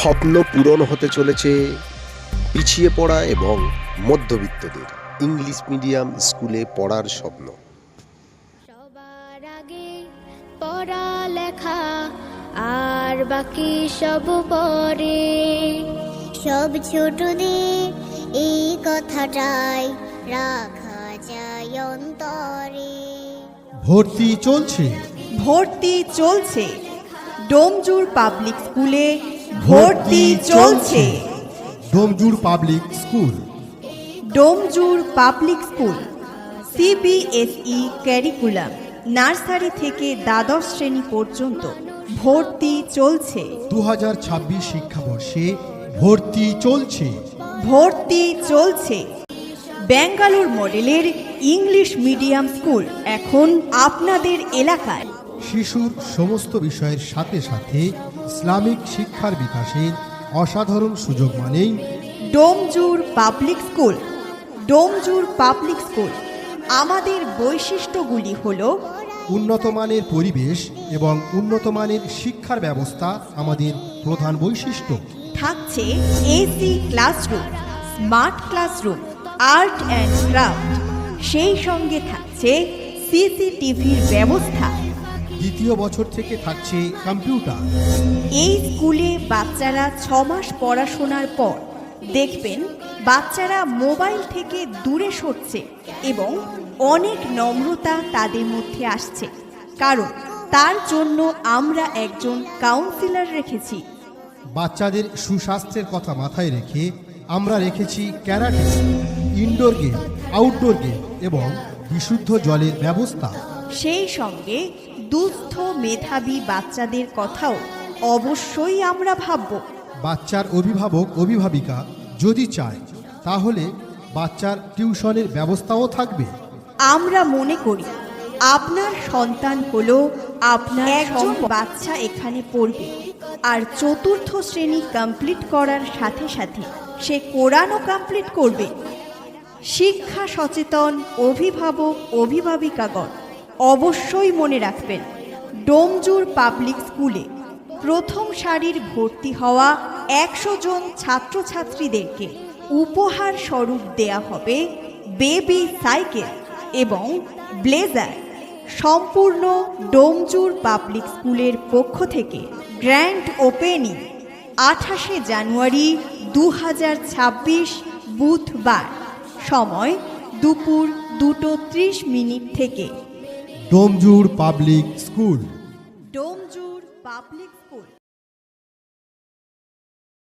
স্বপ্ন পূরণ হতে চলেছে পিছিয়ে পড়া এবং মধ্যবিত্তদের ইংলিশ মিডিয়াম স্কুলে পড়ার স্বপ্ন। সবার আগে পড়ালেখা আর বাকি সব পরে। সব ছোটদের এই কথাটাই রাখা যায় অন্তরে। ভর্তি চলছে ডোমজুর পাবলিক স্কুলে। ভর্তি চলছে Domjur public school. Domjur public school CBSE curriculum, nursery থেকে দ্বাদশ শ্রেণী পর্যন্ত ভর্তি চলছে। 2026 শিক্ষাবর্ষে ভর্তি চলছে। ভর্তি চলছে ব্যাঙ্গালোর মডেলের ইংলিশ মিডিয়াম স্কুল এখন আপনাদের এলাকায়। শিশুর সমস্ত বিষয়ের সাথে সাথে ইসলামিক শিক্ষার বিকাশের অসাধারণ সুযোগ মানেই Domjur public school. Domjur public school আমাদের বৈশিষ্ট্যগুলি হলো উন্নত মানের পরিবেশ এবং উন্নত মানের শিক্ষার ব্যবস্থা আমাদের প্রধান বৈশিষ্ট্য। থাকছে AC classroom, smart classroom, art and craft, সেই সঙ্গে থাকছে সিসিটিভির ব্যবস্থা। দ্বিতীয় বছর থেকে থাকছে কম্পিউটার। এই স্কুলে বাচ্চারা 6 মাস পড়াশোনার পর দেখবেন বাচ্চারা মোবাইল থেকে দূরে সরছে এবং অনেক নম্রতা তাদের মধ্যে আসছে, কারণ তার জন্য আমরা একজন কাউন্সিলর রেখেছি। বাচ্চাদের সুস্বাস্থ্যের কথা মাথায় রেখে আমরা রেখেছি karate, indoor game, outdoor game এবং বিশুদ্ধ জলের ব্যবস্থা। সেই সঙ্গে দুস্থ মেধাবী বাচ্চাদের কথাও অবশ্যই আমরা ভাবব। বাচ্চার অভিভাবক অভিভাবিকা যদি চায় তাহলে বাচ্চার টিউশনের ব্যবস্থাও থাকবে। আমরা মনে করি আপনার সন্তান হলো আপনার একজন বাচ্চা এখানে পড়বে, আর 4র্থ শ্রেণী কমপ্লিট করার সাথে সাথে সে কোরআনও কমপ্লিট করবে। শিক্ষা সচেতন অভিভাবক অভিভাবিকাগণ অবশ্যই মনে রাখবেন, ডোমজুর পাবলিক স্কুলে প্রথম সারির ভর্তি হওয়া 100 জন ছাত্রছাত্রীদেরকে উপহার স্বরূপ দেয়া হবে বেবি সাইকেল এবং ব্লেজার। সম্পূর্ণ ডোমজুর পাবলিক স্কুলের পক্ষ থেকে গ্র্যান্ড ওপেনিং 28শে জানুয়ারি 2026 বুধবার, সময় দুপুর 2:30 থেকে। Domjur public school. Domjur public